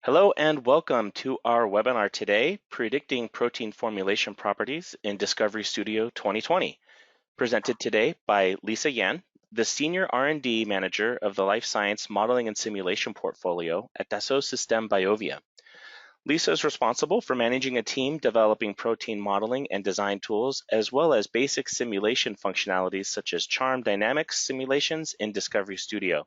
Hello and welcome to our webinar today, Predicting Protein Formulation Properties in Discovery Studio 2020, presented today by Lisa Yan, the Senior R&D Manager of the Life Science Modeling and Simulation Portfolio at Dassault Systèmes BIOVIA. Lisa is responsible for managing a team developing protein modeling and design tools, as well as basic simulation functionalities such as charm dynamics simulations in Discovery Studio.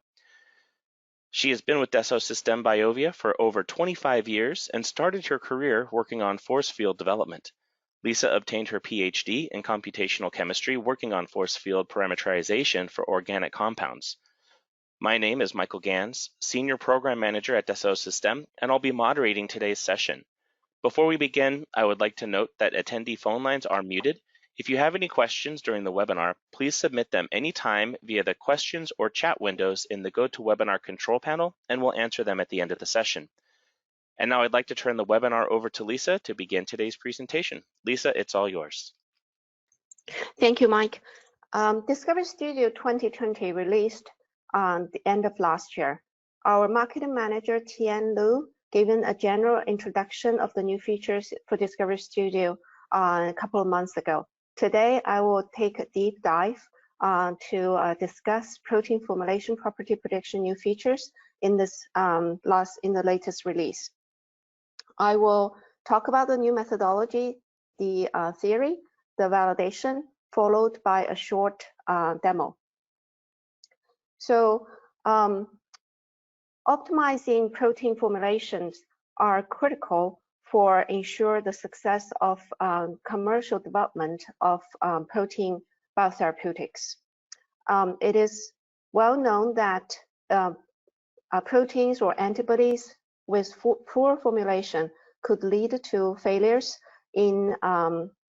She has been with Dassault Systèmes BIOVIA for over 25 years and started her career working on force field development. Lisa obtained her PhD in computational chemistry working on force field parameterization for organic compounds. My name is Michael Gans, Senior Program Manager at Dassault Systèmes, and I'll be moderating today's session. Before we begin, I would like to note that attendee phone lines are muted. If you have any questions during the webinar, please submit them anytime via the questions or chat windows in the GoToWebinar control panel, and we'll answer them at the end of the session. And now I'd like to turn the webinar over to Lisa to begin today's presentation. Lisa, it's all yours. Thank you, Mike. Discovery Studio 2020 released on the end of last year. Our marketing manager, Tian Lu, gave a general introduction of the new features for Discovery Studio a couple of months ago. Today, I will take a deep dive to discuss protein formulation property prediction new features in this the latest release. I will talk about the new methodology, the theory, the validation, followed by a short demo. So, optimizing protein formulations are critical for ensure the success of commercial development of protein biotherapeutics. It is well known that proteins or antibodies with poor formulation could lead to failures in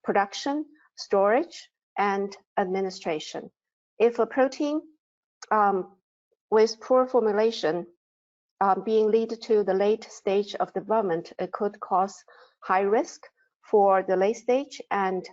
production, storage, and administration. If a protein with poor formulation being lead to the late stage of development, it could cause high risk for the late stage and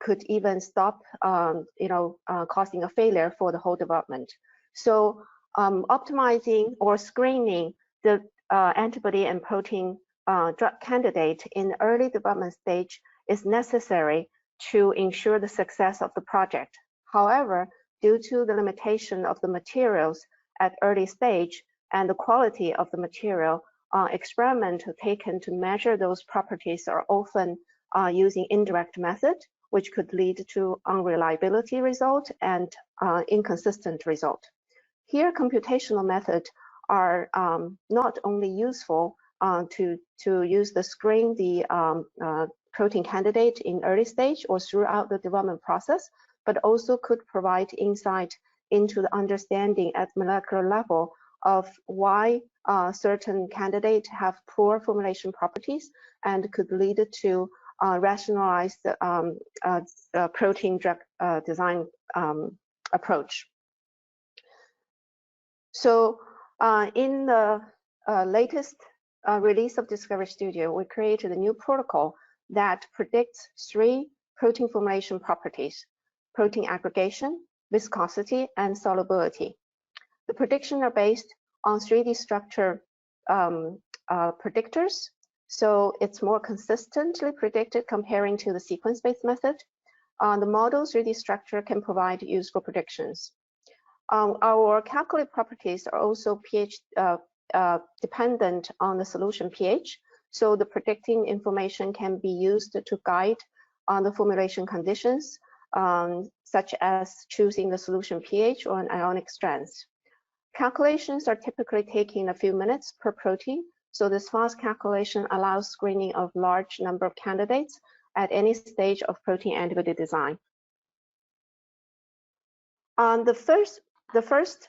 could even stop, causing a failure for the whole development. So optimizing or screening the antibody and protein drug candidate in early development stage is necessary to ensure the success of the project. However, due to the limitation of the materials at early stage and the quality of the material, experiments taken to measure those properties are often using indirect method, which could lead to unreliability result and inconsistent result. Here, computational methods are not only useful to use the screen the protein candidate in early stage or throughout the development process, but also could provide insight into the understanding at molecular level of why certain candidates have poor formulation properties and could lead to rationalize the protein drug design approach. So in the latest release of Discovery Studio, we created a new protocol that predicts 3 protein formulation properties: protein aggregation, viscosity, and solubility. The predictions are based on 3D structure predictors, so it's more consistently predicted comparing to the sequence-based method. The model 3D structure can provide useful predictions. Our calculated properties are also pH dependent on the solution pH, so the predicting information can be used to guide on the formulation conditions, such as choosing the solution pH or an ionic strength. Calculations are typically taking a few minutes per protein, so this fast calculation allows screening of large number of candidates at any stage of protein antibody design. The first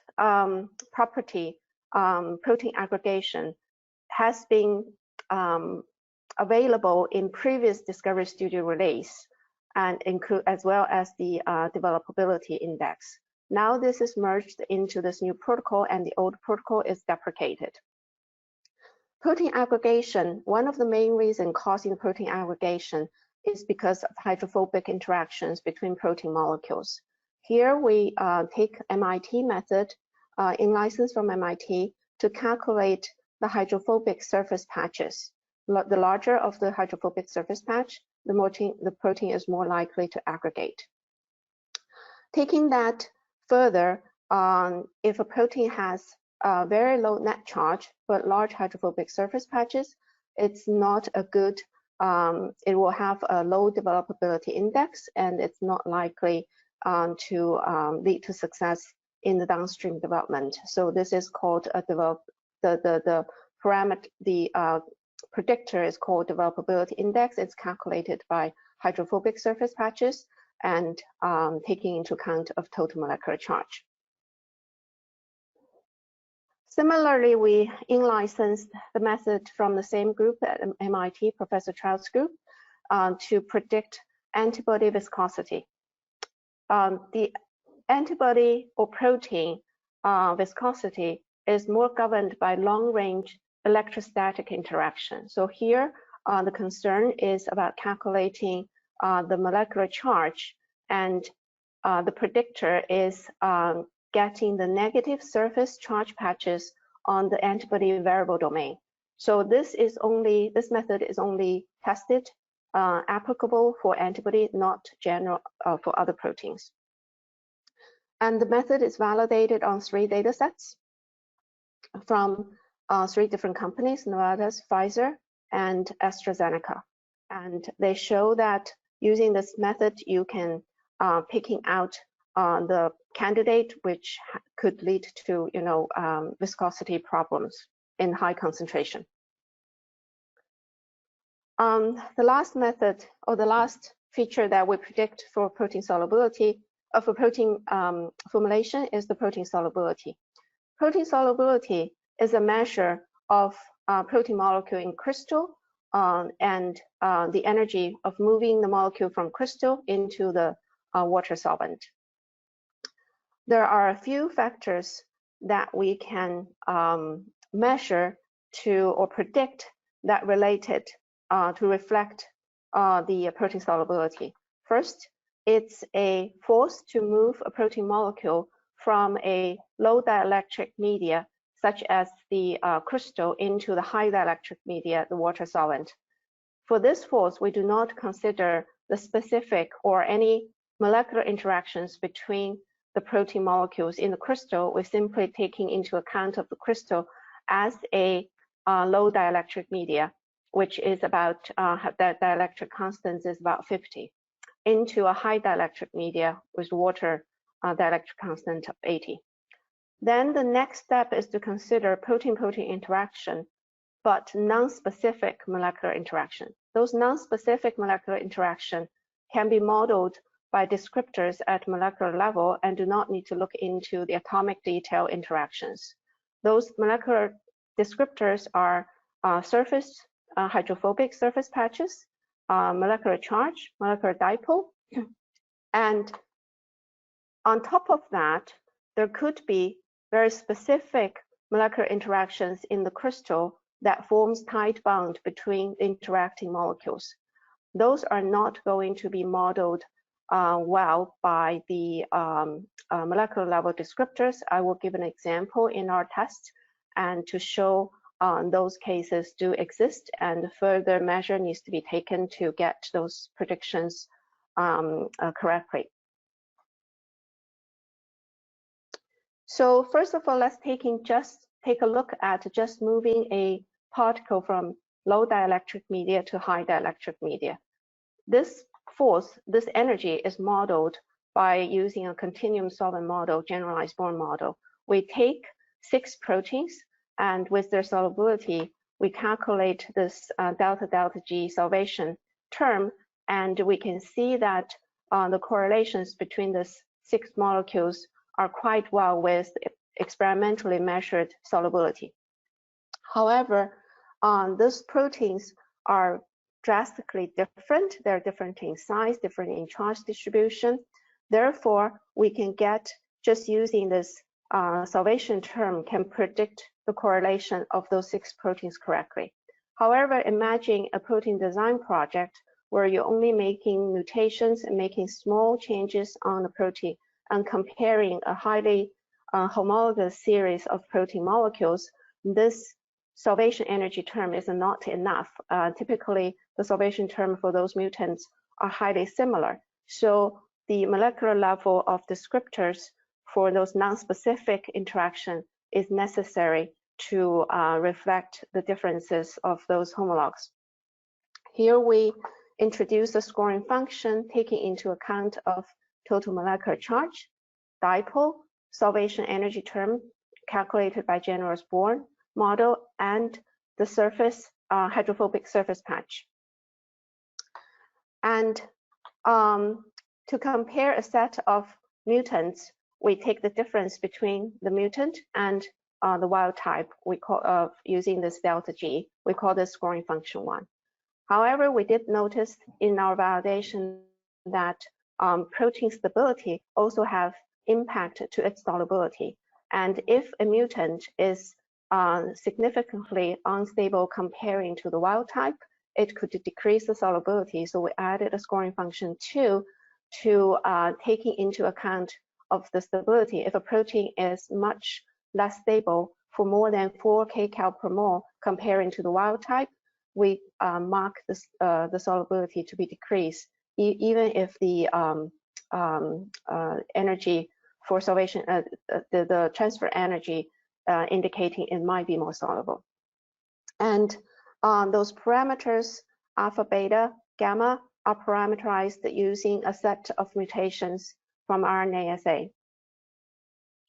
property, protein aggregation, has been available in previous Discovery Studio release and include as well as the developability index. Now this is merged into this new protocol and the old protocol is deprecated. Protein aggregation, one of the main reasons causing protein aggregation is because of hydrophobic interactions between protein molecules. Here we take MIT method in license from MIT to calculate the hydrophobic surface patches. The larger of the hydrophobic surface patch, the protein is more likely to aggregate. Taking that further, if a protein has a very low net charge but large hydrophobic surface patches, it's not a good, it will have a low developability index, and it's not likely to lead to success in the downstream development. So this is called a the predictor is called developability index. It's calculated by hydrophobic surface patches and taking into account of total molecular charge. Similarly, we in-licensed the method from the same group at MIT, Professor Trout's group, to predict antibody viscosity. The antibody or protein viscosity is more governed by long-range electrostatic interaction. So here, the concern is about calculating the molecular charge, and the predictor is getting the negative surface charge patches on the antibody variable domain. So this method is only tested, applicable for antibody, not general for other proteins. And the method is validated on 3 data sets from 3 different companies, Novartis, Pfizer, and AstraZeneca. And they show that using this method, you can picking out the candidate which could lead to viscosity problems in high concentration. The last method, or the last feature that we predict for protein solubility, for protein formulation, is the protein solubility. Protein solubility is a measure of protein molecule in crystal and the energy of moving the molecule from crystal into the water solvent. There are a few factors that we can measure or predict that related to reflect the protein solubility. First, it's a force to move a protein molecule from a low dielectric media, such as the crystal, into the high dielectric media, the water solvent. For this force, we do not consider the specific or any molecular interactions between the protein molecules in the crystal. We're simply taking into account of the crystal as a low dielectric media, which is about, the dielectric constant is about 50, into a high dielectric media with water dielectric constant of 80. Then the next step is to consider protein-protein interaction, but non-specific molecular interaction. Those non-specific molecular interaction can be modeled by descriptors at molecular level and do not need to look into the atomic detail interactions. Those molecular descriptors are hydrophobic surface patches, molecular charge, molecular dipole, and on top of that, there could be very specific molecular interactions in the crystal that forms tight bond between interacting molecules. Those are not going to be modeled well by the molecular level descriptors. I will give an example in our test and to show those cases do exist, and further measure needs to be taken to get those predictions correctly. So first of all, let's take a look at just moving a particle from low dielectric media to high dielectric media. This force, this energy is modeled by using a continuum solvent model, generalized Born model. We take 6 proteins, and with their solubility, we calculate this delta delta G solvation term, and we can see that the correlations between these 6 molecules are quite well with experimentally measured solubility. However, those proteins are drastically different. They're different in size, different in charge distribution. Therefore, we can get, just using this solvation term, can predict the correlation of those 6 proteins correctly. However, imagine a protein design project where you're only making mutations and making small changes on the protein and comparing a highly homologous series of protein molecules. This salvation energy term is not enough. Typically, the salvation term for those mutants are highly similar. So the molecular level of descriptors for those non-specific interaction is necessary to reflect the differences of those homologs. Here we introduce a scoring function taking into account of total molecular charge, dipole, salvation energy term calculated by General's Bourne model, and the surface hydrophobic surface patch. And to compare a set of mutants, we take the difference between the mutant and the wild type. We call using this delta G. We call this scoring function 1. However, we did notice in our validation that protein stability also have impact to its solubility. And if a mutant is significantly unstable comparing to the wild type, it could decrease the solubility. So we added a scoring function 2 to taking into account of the stability. If a protein is much less stable for more than 4 kcal per mole comparing to the wild type, we mark the solubility to be decreased, even if the energy for salvation, the transfer energy indicating it might be more soluble. And those parameters, alpha, beta, gamma, are parameterized using a set of mutations from RNA assay.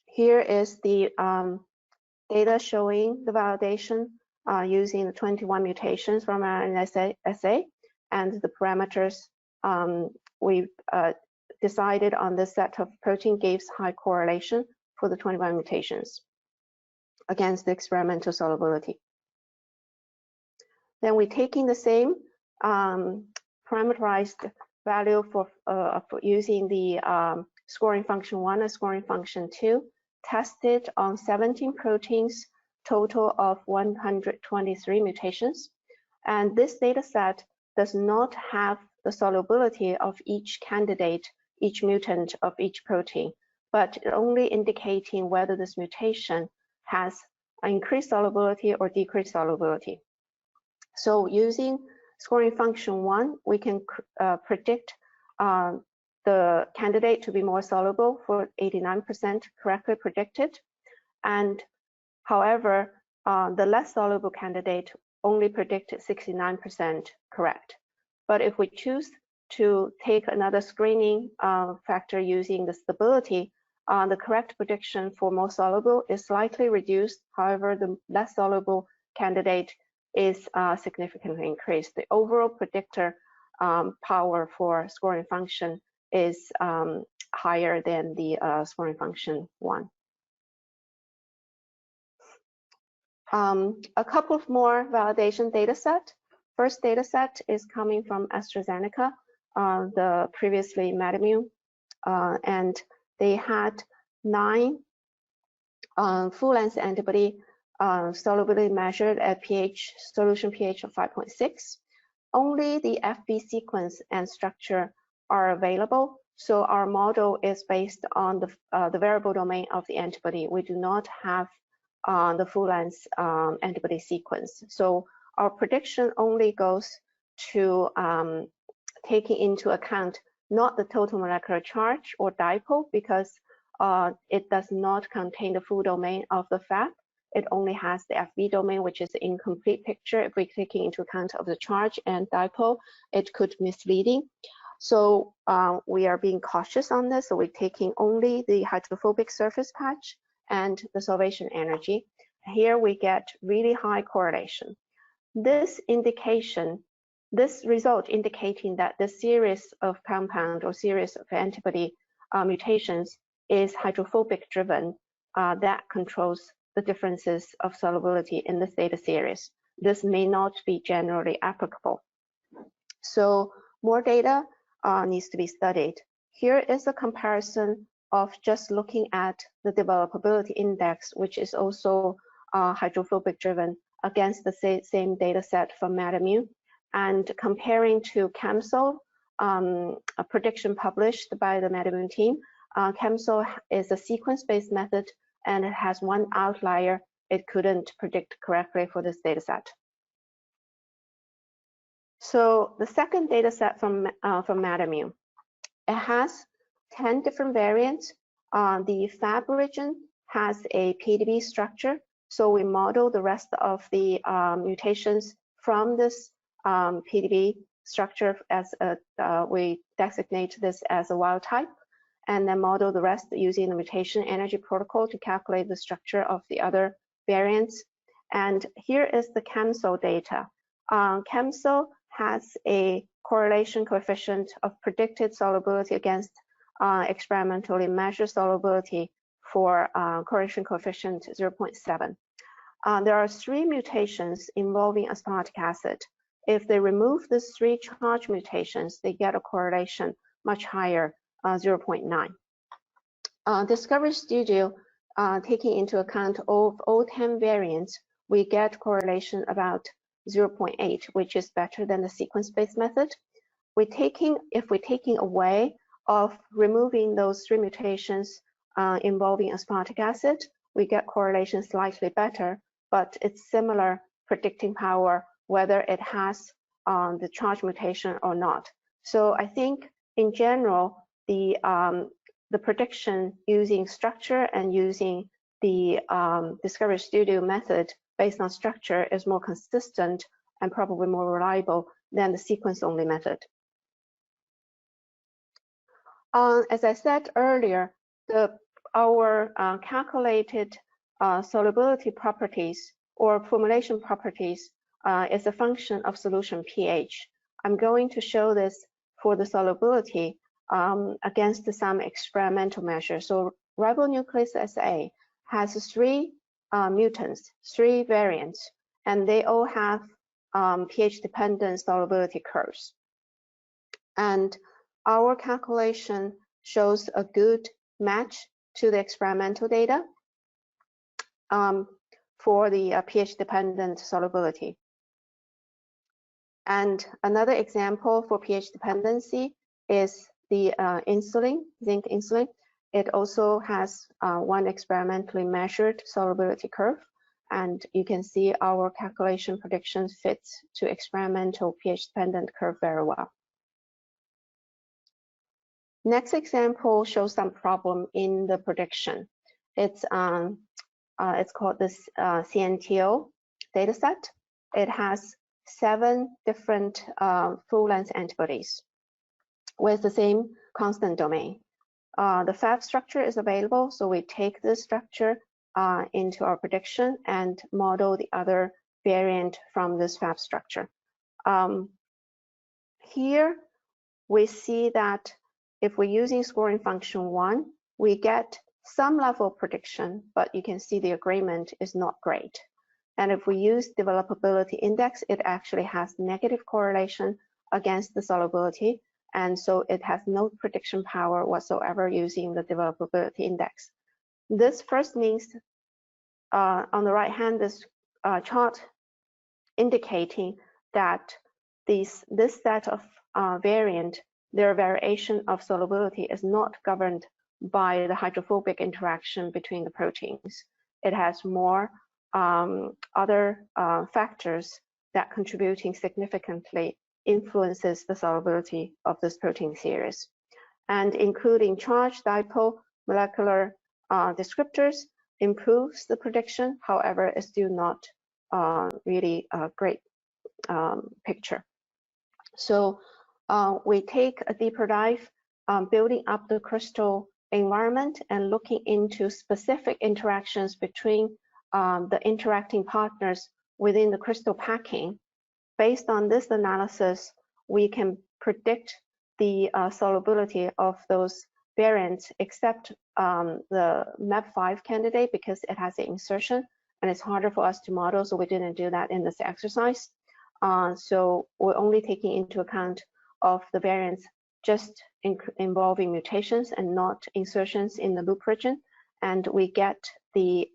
Here is the data showing the validation using the 21 mutations from RNA assay, and the parameters we decided on this set of protein gives high correlation for the 21 mutations against the experimental solubility. Then we're taking the same parameterized value for using the scoring function 1 and scoring function 2, tested on 17 proteins, total of 123 mutations. And this data set does not have the solubility of each candidate, each mutant of each protein, but only indicating whether this mutation has increased solubility or decreased solubility. So using scoring function 1, we can predict the candidate to be more soluble for 89% correctly predicted. And however, the less soluble candidate only predicted 69% correct. But if we choose to take another screening factor using the stability, the correct prediction for more soluble is slightly reduced. However, the less soluble candidate is significantly increased. The overall predictor power for scoring function is higher than the scoring function 1. A couple of more validation data set. First data set is coming from AstraZeneca, the previously MedImmune, and they had 9 full-length antibody solubility measured at solution pH of 5.6. Only the FB sequence and structure are available, so our model is based on the variable domain of the antibody. We do not have the full-length antibody sequence. So our prediction only goes to taking into account not the total molecular charge or dipole, because it does not contain the full domain of the Fab. It only has the FB domain, which is an incomplete picture. If we're taking into account of the charge and dipole, it could be misleading. So we are being cautious on this. So we're taking only the hydrophobic surface patch and the salvation energy. Here we get really high correlation. This result indicating that the series of compound or series of antibody mutations is hydrophobic driven, that controls the differences of solubility in this data series. This may not be generally applicable. So more data needs to be studied. Here is a comparison of just looking at the developability index, which is also hydrophobic driven, against the same data set from MedImmune, and comparing to ChemSol, a prediction published by the MedImmune team. ChemSol is a sequence-based method, and it has one outlier it couldn't predict correctly for this data set. So the second data set from MetaMu, it has 10 different variants. The Fab region has a PDB structure, so we model the rest of the mutations from this PDB structure as we designate this as a wild type, and then model the rest using the mutation energy protocol to calculate the structure of the other variants. And here is the ChemSol data. ChemSol has a correlation coefficient of predicted solubility against experimentally measured solubility for correlation coefficient 0.7. There are 3 mutations involving aspartic acid. If they remove these 3 charge mutations, they get a correlation much higher, 0.9. Discovery Studio, taking into account of all 10 variants, we get correlation about 0.8, which is better than the sequence-based method. If we're taking away of removing those 3 mutations involving aspartic acid, we get correlation slightly better, but it's similar predicting power whether it has the charge mutation or not. So I think in general, the prediction using structure and using the Discovery Studio method based on structure is more consistent and probably more reliable than the sequence-only method. As I said earlier, our calculated solubility properties or formulation properties is a function of solution pH. I'm going to show this for the solubility against some experimental measures. So ribonuclease A has 3 mutants, 3 variants, and they all have pH-dependent solubility curves. And our calculation shows a good match to the experimental data for the pH-dependent solubility. And another example for pH dependency is the insulin, zinc insulin. It also has 1 experimentally measured solubility curve, and you can see our calculation prediction fits to experimental pH-dependent curve very well. Next example shows some problem in the prediction. It's called this CNTO dataset. It has 7 different full-length antibodies with the same constant domain. The Fab structure is available, so we take this structure into our prediction and model the other variant from this Fab structure. Here we see that if we're using scoring function 1, we get some level of prediction, but you can see the agreement is not great. And if we use developability index, it actually has negative correlation against the solubility, and so it has no prediction power whatsoever using the developability index. This first means on the right hand, this chart indicating that this set of variant, their variation of solubility is not governed by the hydrophobic interaction between the proteins. It has more other factors that contributing significantly influences the solubility of this protein series, and including charge, dipole, molecular descriptors improves the prediction. However, it's still not really a great picture. So we take a deeper dive, building up the crystal environment and looking into specific interactions between the interacting partners within the crystal packing. Based on this analysis, we can predict the solubility of those variants, except the MEP5 candidate, because it has an insertion and it's harder for us to model, so we didn't do that in this exercise. So we're only taking into account of the variants just involving mutations and not insertions in the loop region, and we get the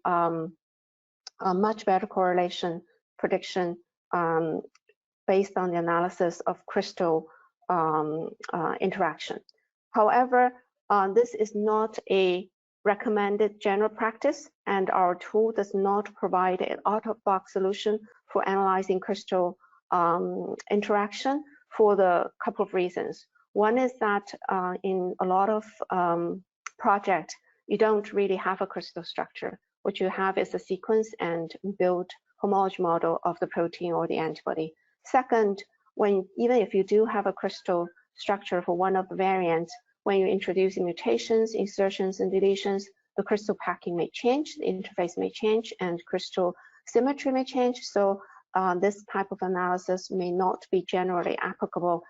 a much better correlation prediction based on the analysis of crystal interaction. However, this is not a recommended general practice, and our tool does not provide an out-of-box solution for analyzing crystal interaction for the couple of reasons. One is that in a lot of projects, you don't really have a crystal structure. What you have is a sequence and build homology model of the protein or the antibody. Second, even if you do have a crystal structure for one of the variants, when you introduce mutations, insertions, and deletions, the crystal packing may change, the interface may change, and crystal symmetry may change. So this type of analysis may not be generally applicable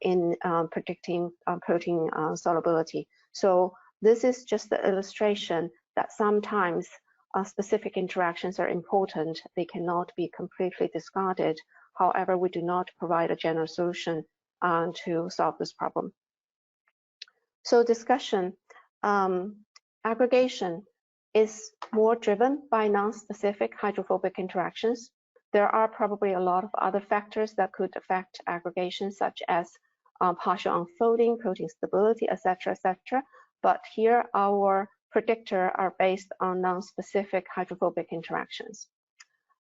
in predicting protein solubility. So this is just the illustration that sometimes specific interactions are important. They cannot be completely discarded. However, we do not provide a general solution to solve this problem. So discussion, aggregation is more driven by non-specific hydrophobic interactions. There are probably a lot of other factors that could affect aggregation, such as partial unfolding, protein stability, etc., etc. But here our predictor are based on non-specific hydrophobic interactions.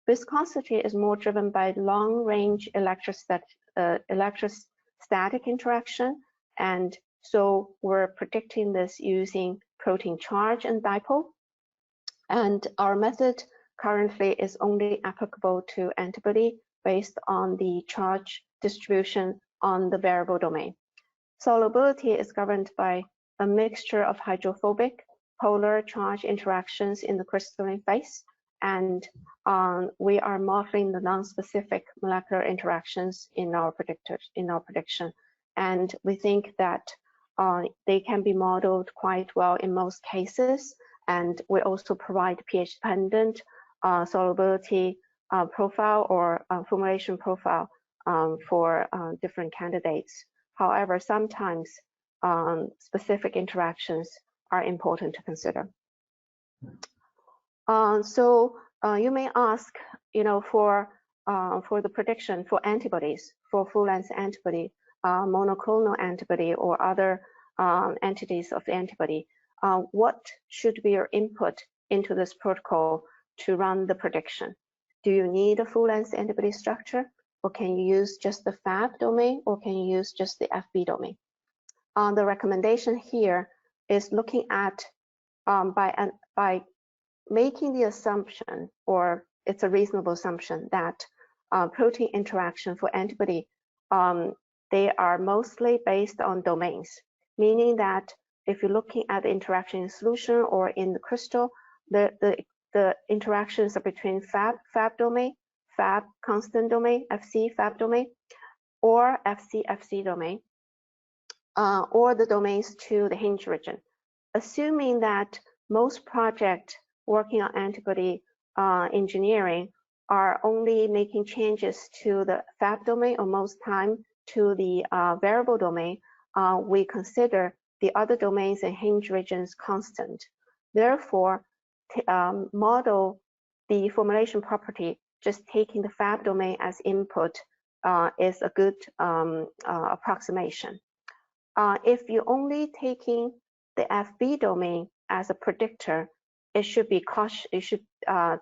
Viscosity is more driven by long-range electrostatic interaction, and so we're predicting this using protein charge and dipole. And our method currently is only applicable to antibody based on the charge distribution on the variable domain. Solubility is governed by a mixture of hydrophobic, polar charge interactions in the crystalline phase, and we are modeling the non-specific molecular interactions in our prediction. And we think that they can be modeled quite well in most cases, and we also provide pH-dependent solubility profile or formulation profile for different candidates. However, sometimes specific interactions are important to consider. So you may ask, for the prediction for antibodies, for full-length antibody, monoclonal antibody, or other entities of the antibody, what should be your input into this protocol to run the prediction? Do you need a full-length antibody structure, or can you use just the Fab domain, or can you use just the FB domain? The recommendation here is looking at by making the assumption, or it's a reasonable assumption, that protein interaction for antibody, they are mostly based on domains, meaning that if you're looking at the interaction in solution or in the crystal, the interactions are between Fab domain, Fab constant domain, FC Fab domain, or FC domain, or the domains to the hinge region. Assuming that most projects working on antibody engineering are only making changes to the Fab domain, or most time to the variable domain, we consider the other domains and hinge regions constant. Therefore, model the formulation property just taking the Fab domain as input is a good approximation. If you're only taking the FB domain as a predictor, it should be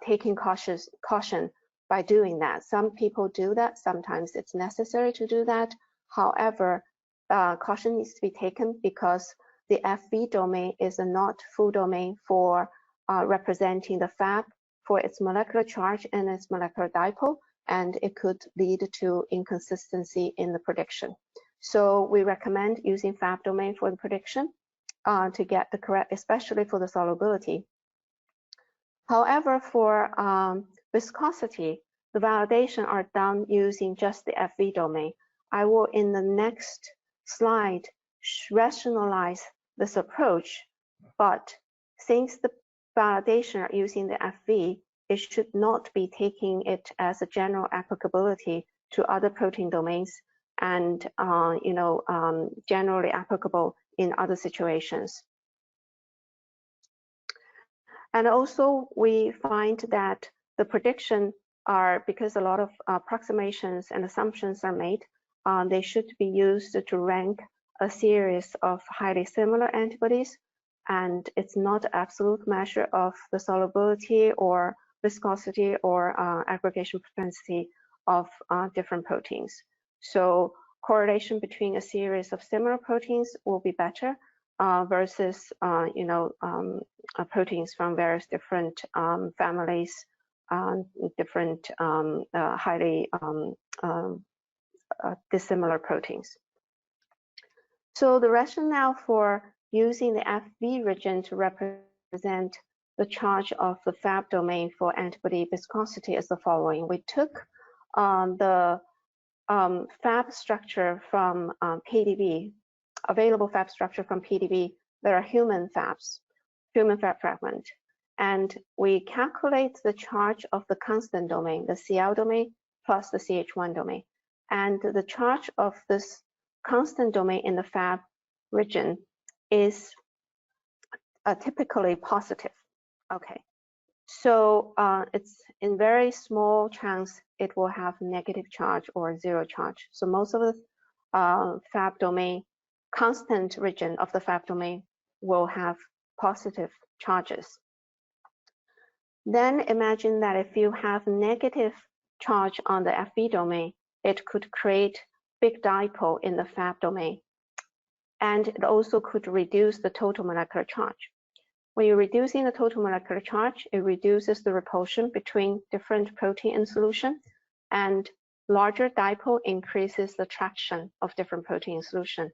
taking caution by doing that. Some people do that. Sometimes it's necessary to do that. However, caution needs to be taken because the FB domain is a not full domain for representing the Fab for its molecular charge and its molecular dipole, and it could lead to inconsistency in the prediction. So we recommend using Fab domain for the prediction to get the correct, especially for the solubility. However, for viscosity, the validation are done using just the FV domain. I will, in the next slide, rationalize this approach, but since the validation are using the FV, it should not be taking it as a general applicability to other protein domains and generally applicable in other situations. And also we find that the prediction are, because a lot of approximations and assumptions are made, they should be used to rank a series of highly similar antibodies and it's not absolute measure of the solubility or viscosity or aggregation propensity of different proteins. So correlation between a series of similar proteins will be better versus proteins from various different families, different highly dissimilar proteins. So the rationale for using the FV region to represent the charge of the Fab domain for antibody viscosity is the following. We took the Fab structure from PDB, available Fab structure from PDB. There are human Fabs, human Fab fragment, and we calculate the charge of the constant domain, the CL domain plus the CH1 domain, and the charge of this constant domain in the Fab region is typically positive. Okay, so it's in very small chunks, it will have negative charge or zero charge. So most of the Fab domain, constant region of the Fab domain will have positive charges. Then imagine that if you have negative charge on the FV domain, it could create big dipole in the Fab domain. And it also could reduce the total molecular charge. When you're reducing the total molecular charge, it reduces the repulsion between different protein in solution, and larger dipole increases the attraction of different protein in solution.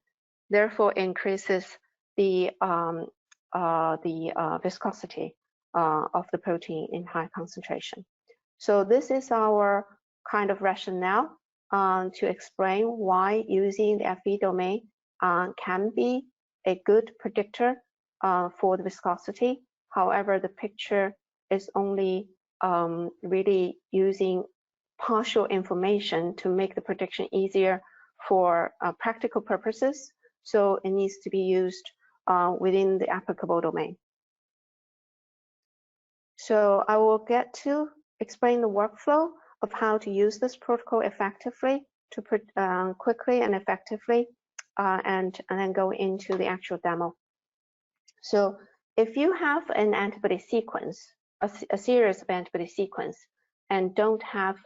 Therefore, increases the viscosity of the protein in high concentration. So this is our kind of rationale to explain why using the FV domain can be a good predictor for the viscosity. However, the picture is only really using partial information to make the prediction easier for practical purposes. So it needs to be used within the applicable domain. So I will get to explain the workflow of how to use this protocol effectively to quickly and effectively, and then go into the actual demo. So if you have an antibody sequence, a series of antibody sequence, and don't have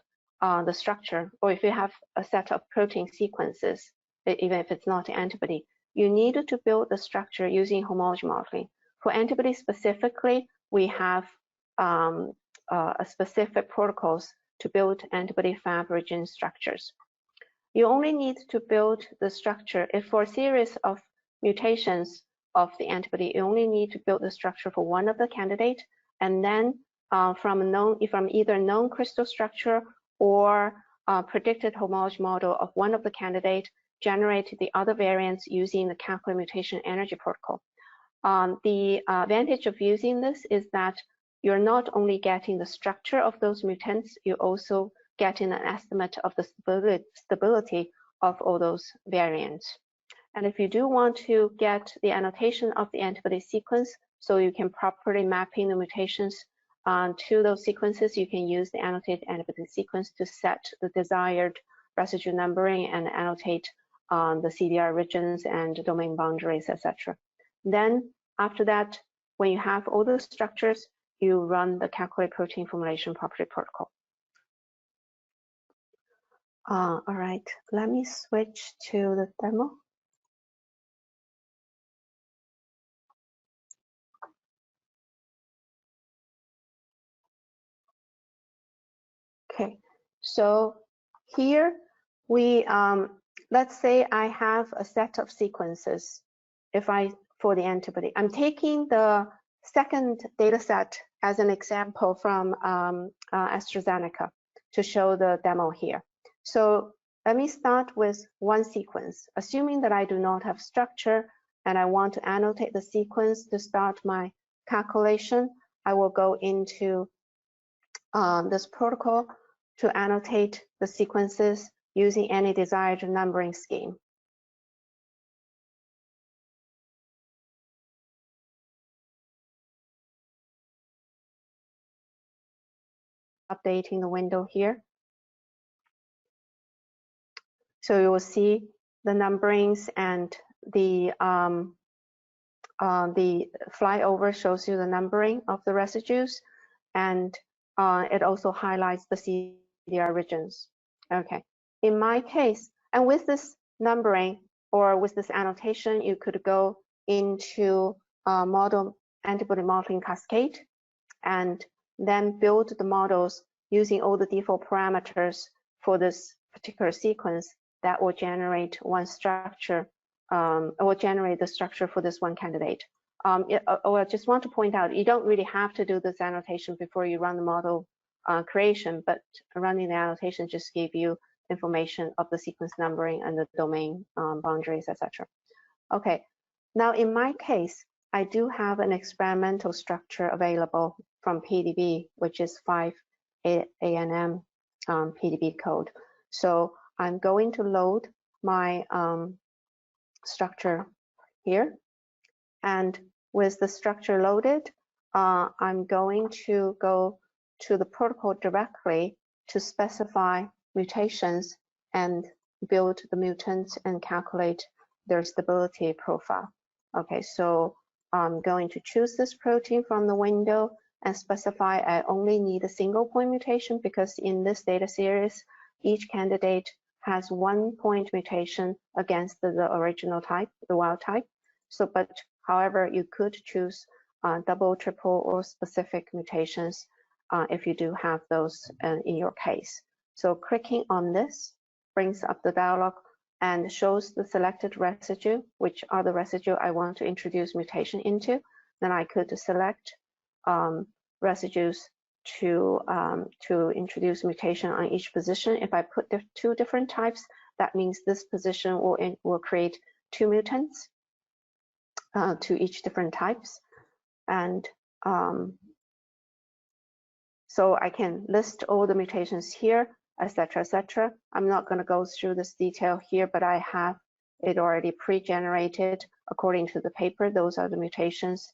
the structure, or if you have a set of protein sequences, even if it's not an antibody, you need to build the structure using homology modeling. For antibody specifically, we have a specific protocols to build antibody Fab region structures. You only need to build the structure if for a series of mutations of the antibody, you only need to build the structure for one of the candidate, and then from either known crystal structure or predicted homology model of one of the candidate, generate the other variants using the calculate mutation energy protocol. The advantage of using this is that you're not only getting the structure of those mutants, you're also getting an estimate of the stability of all those variants. And if you do want to get the annotation of the antibody sequence, so you can properly mapping the mutations to those sequences, you can use the annotated antibody sequence to set the desired residue numbering and annotate the CDR regions and domain boundaries, etc. Then after that, when you have all those structures, you run the calculate protein formulation property protocol. All right, let me switch to the demo. Okay, so here we, let's say I have a set of sequences. For the antibody, I'm taking the second data set as an example from AstraZeneca to show the demo here. So let me start with one sequence, assuming that I do not have structure and I want to annotate the sequence to start my calculation. I will go into this protocol to annotate the sequences using any desired numbering scheme. Updating the window here. So you will see the numberings and the the flyover shows you the numbering of the residues, and it also highlights the CDR regions. Okay, in my case, and with this numbering or with this annotation, you could go into model antibody modeling cascade and then build the models using all the default parameters for this particular sequence that will generate one structure, will generate the structure for this one candidate. I just want to point out, you don't really have to do this annotation before you run the model creation, but running the annotation just give you information of the sequence numbering and the domain boundaries, etc. Okay, now in my case, I do have an experimental structure available from PDB, which is 5 ANM PDB code. So I'm going to load my structure here. And with the structure loaded, I'm going to go to the protocol directly to specify mutations and build the mutants and calculate their stability profile. Okay, so I'm going to choose this protein from the window and specify I only need a single point mutation, because in this data series, each candidate has 1 point mutation against the original type, the wild type. So, but however, you could choose double, triple, or specific mutations if you do have those in your case. So clicking on this brings up the dialog and shows the selected residue, which are the residue I want to introduce mutation into. Then I could select residues to introduce mutation on each position. If I put the 2 different types, that means this position will create 2 mutants to each different types. And so I can list all the mutations here, etc., etc. I'm not going to go through this detail here, but I have it already pre-generated according to the paper. Those are the mutations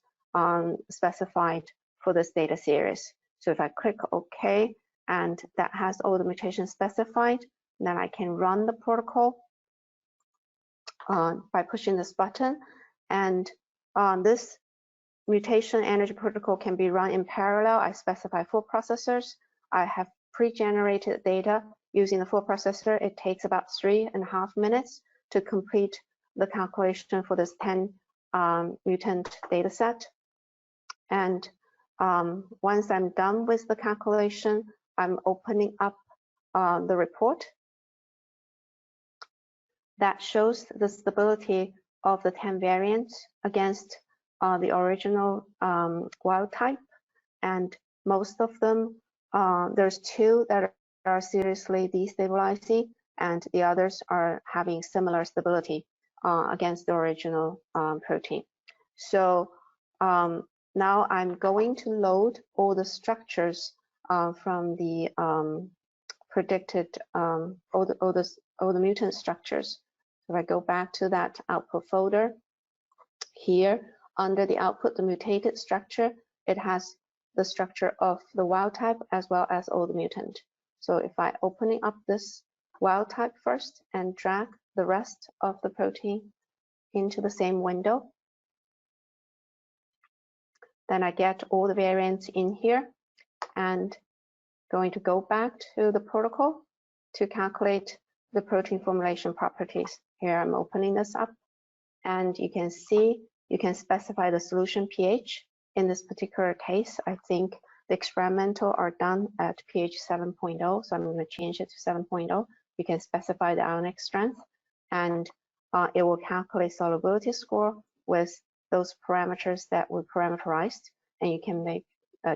specified for this data series. So if I click OK, and that has all the mutations specified, then I can run the protocol by pushing this button. And this mutation energy protocol can be run in parallel. I specify 4 processors. I have pre-generated data using the 4 processor. It takes about 3.5 minutes to complete the calculation for this 10 mutant data set. And once I'm done with the calculation, I'm opening up the report that shows the stability of the 10 variants against the original wild type. And most of them, there's 2 that are seriously destabilizing, and the others are having similar stability against the original protein. So now I'm going to load all the structures from the predicted, all the mutant structures. If I go back to that output folder, here under the output, the mutated structure, it has the structure of the wild type as well as all the mutant. So if I opening up this wild type first and drag the rest of the protein into the same window, then I get all the variants in here, and going to go back to the protocol to calculate the protein formulation properties. Here I'm opening this up, and you can see you can specify the solution pH. In this particular case, I think the experimental are done at pH 7.0, so I'm going to change it to 7.0. You can specify the ionic strength, and it will calculate solubility score with those parameters that were parameterized, and you can make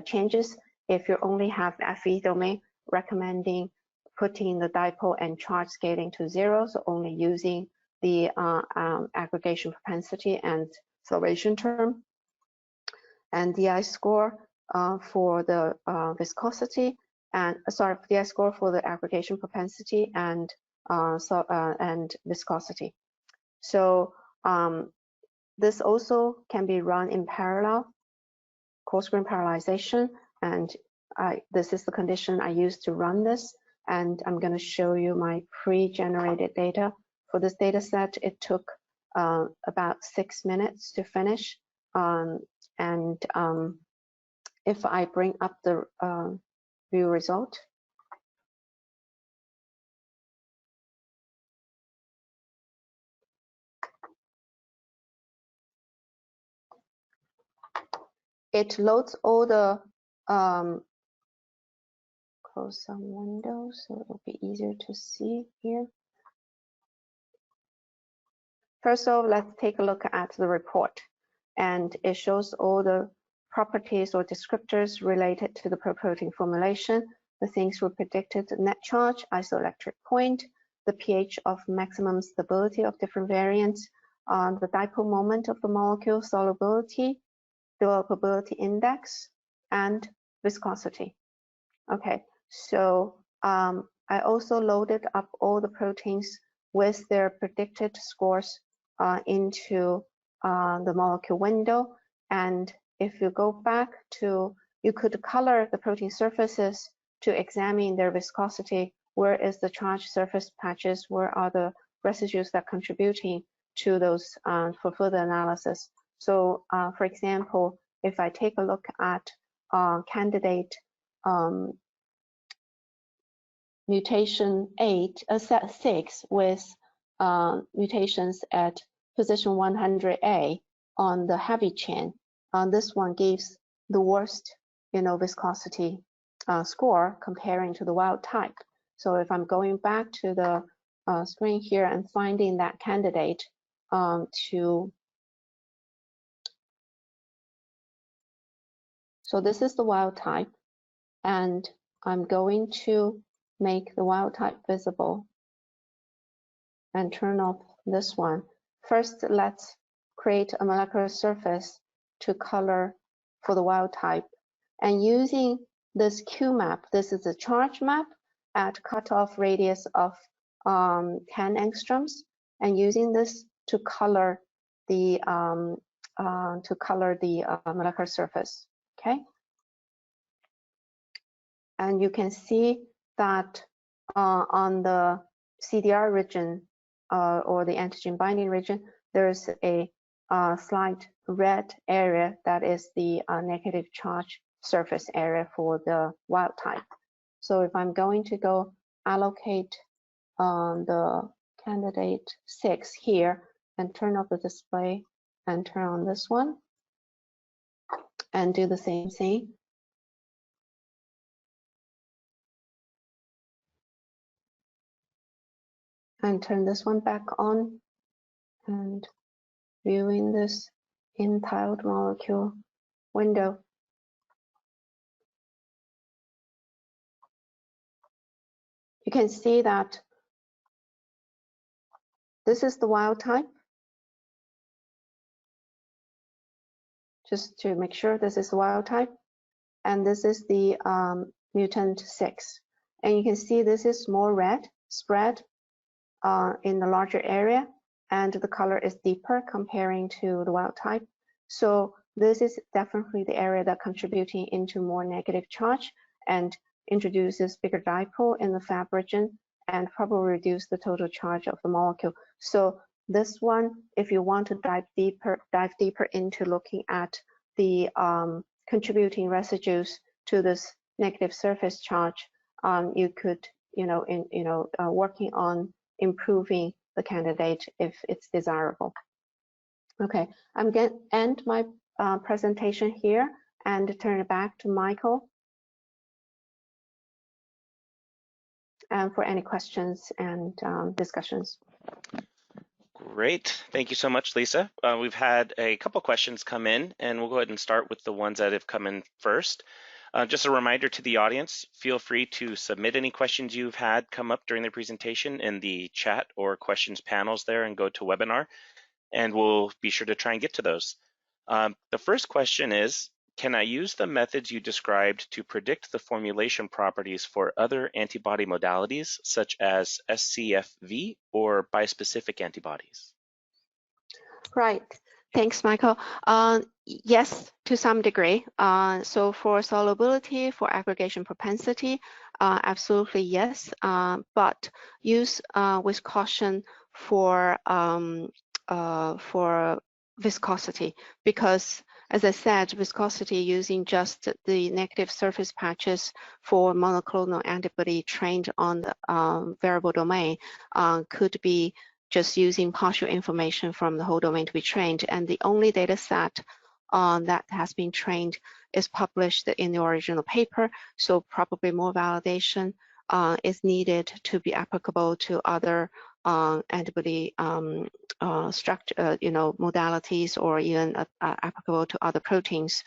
changes. If you only have FE domain, recommending putting the dipole and charge scaling to 0, so only using the aggregation propensity and Formulation term, and DI score for the viscosity, and DI score for the aggregation propensity and viscosity. So this also can be run in parallel, coarse grain parallelization, and this is the condition I used to run this. And I'm going to show you my pre-generated data. For this data set, it took about 6 minutes to finish. If I bring up the view result, it loads all the close some windows so it'll be easier to see here. First of all, let's take a look at the report, and it shows all the properties or descriptors related to the protein formulation, the things we predicted: net charge, isoelectric point, the pH of maximum stability of different variants, the dipole moment of the molecule, solubility, developability index, and viscosity. Okay, so I also loaded up all the proteins with their predicted scores into the molecule window. And if you go back to, you could color the protein surfaces to examine their viscosity. Where is the charged surface patches? Where are the residues that are contributing to those for further analysis? So for example, if I take a look at candidate mutation 6 with mutations at position 100A on the heavy chain, this one gives the worst, viscosity score comparing to the wild type. So if I'm going back to the screen here and finding that candidate so this is the wild type, and I'm going to make the wild type visible and turn off this one. First, let's create a molecular surface to color for the wild type. And using this Q map, this is a charge map at cutoff radius of 10 angstroms, and using this to color the molecular surface. Okay. And you can see that on the CDR region or the antigen binding region, there's a slight red area that is the negative charge surface area for the wild type. So if I'm going to go allocate the candidate 6 here and turn off the display and turn on this one and do the same thing. And turn this one back on and viewing this in tiled molecule window. You can see that this is the wild type. Just to make sure this is the wild type. And this is the mutant 6. And you can see this is more red spread in the larger area, and the color is deeper comparing to the wild type. So this is definitely the area that contributing into more negative charge and introduces bigger dipole in the Fab region and probably reduce the total charge of the molecule. So this one, if you want to dive deeper into looking at the contributing residues to this negative surface charge, you could, working on improving the candidate if it's desirable. Okay, I'm going to end my presentation here and turn it back to Michael and for any questions and discussions. Great. Thank you so much, Lisa. We've had a couple questions come in, and we'll go ahead and start with the ones that have come in first. Just a reminder to the audience, feel free to submit any questions you've had come up during the presentation in the chat or questions panels there and go to webinar, and we'll be sure to try and get to those. The first question is, can I use the methods you described to predict the formulation properties for other antibody modalities, such as SCFV or bispecific antibodies? Right. Thanks, Michael. Yes, to some degree. So for solubility, for aggregation propensity, absolutely yes, but use with caution for viscosity, because as I said, viscosity using just the negative surface patches for monoclonal antibody trained on the variable domain could be just using partial information from the whole domain to be trained. And the only data set that has been trained is published in the original paper. So probably more validation is needed to be applicable to other antibody structure, modalities, or even applicable to other proteins.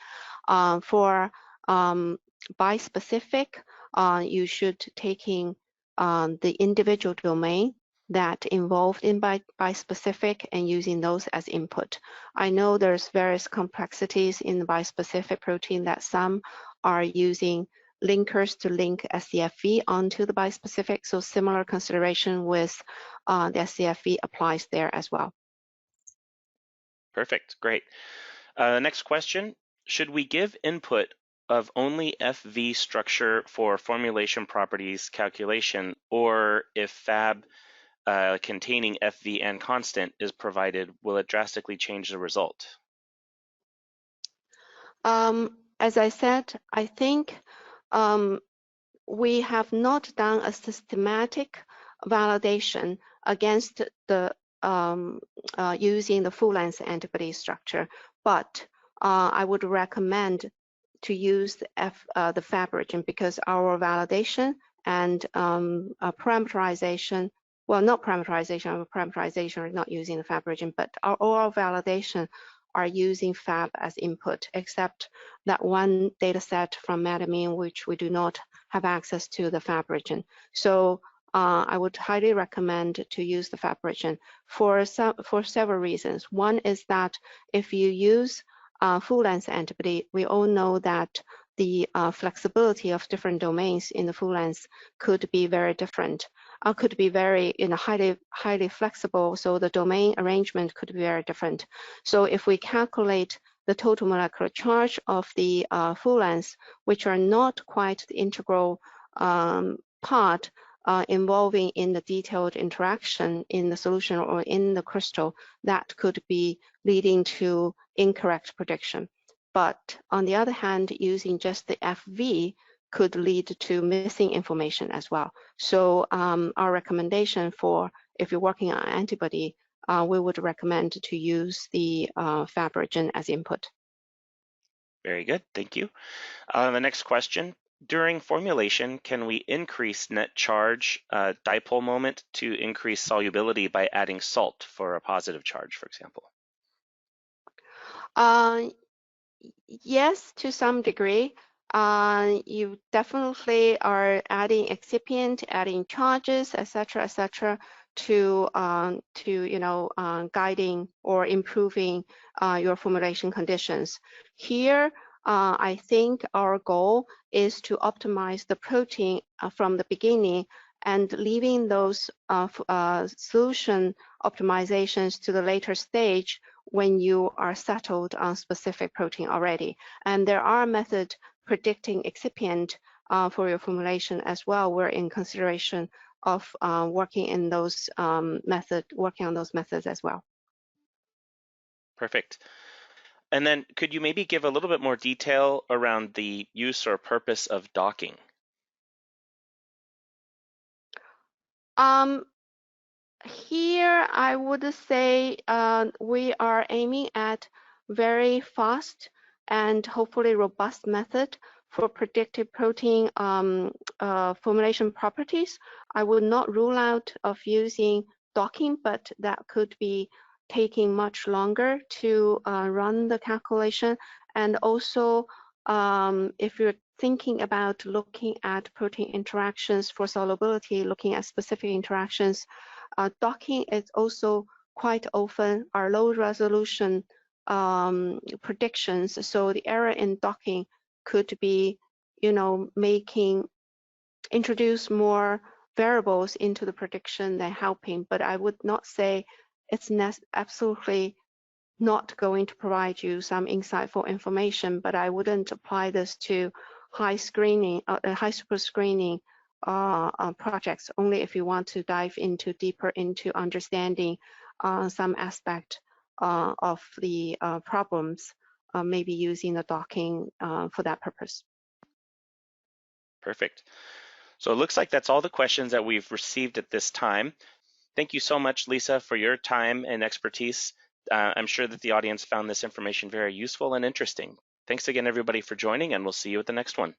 For bispecific, you should taking the individual domain that involved in bispecific and using those as input. I know there's various complexities in the bispecific protein that some are using linkers to link scFv onto the bispecific, so similar consideration with the scFv applies there as well. Perfect, great. Next question, should we give input of only FV structure for formulation properties calculation, or if Fab containing FV and constant is provided, will it drastically change the result? As I said, I think we have not done a systematic validation against the using the full-length antibody structure, but I would recommend to use the Fab region, because our validation and parameterization, well, not parameterization, our parameterization are not using the Fab region, but our overall validation are using Fab as input, except that one data set from Medamine, which we do not have access to the Fab region. So I would highly recommend to use the Fab region for several reasons. One is that if you use full-length antibody, we all know that the flexibility of different domains in the full-length could be very different, could be very highly flexible, so the domain arrangement could be very different. So if we calculate the total molecular charge of the full-length, which are not quite the integral part involving in the detailed interaction in the solution or in the crystal, that could be leading to incorrect prediction. But on the other hand, using just the FV could lead to missing information as well. So our recommendation for, if you're working on antibody, we would recommend to use the Fab region as input. Very good, thank you. The next question, during formulation, can we increase net charge dipole moment to increase solubility by adding salt for a positive charge, for example? Yes, to some degree. You definitely are adding excipient, adding charges, etc., to guiding or improving your formulation conditions. Here, I think our goal is to optimize the protein from the beginning and leaving those solution optimizations to the later stage when you are settled on specific protein already. And there are methods predicting excipient for your formulation as well. We're in consideration of working on those methods as well. Perfect. And then could you maybe give a little bit more detail around the use or purpose of docking? Here, I would say we are aiming at very fast and hopefully robust method for predictive protein formulation properties. I would not rule out of using docking, but that could be taking much longer to run the calculation. And also, if you're thinking about looking at protein interactions for solubility, looking at specific interactions, docking is also quite often our low resolution predictions. So the error in docking could be, introduce more variables into the prediction than helping. But I would not say it's absolutely not going to provide you some insightful information. But I wouldn't apply this to high super screening projects, only if you want to dive deeper into understanding some aspect of the problems maybe using the docking for that purpose. Perfect. So it looks like that's all the questions that we've received at this time. Thank you so much, Lisa, for your time and expertise. I'm sure that the audience found this information very useful and interesting. Thanks again, everybody, for joining, and we'll see you at the next one.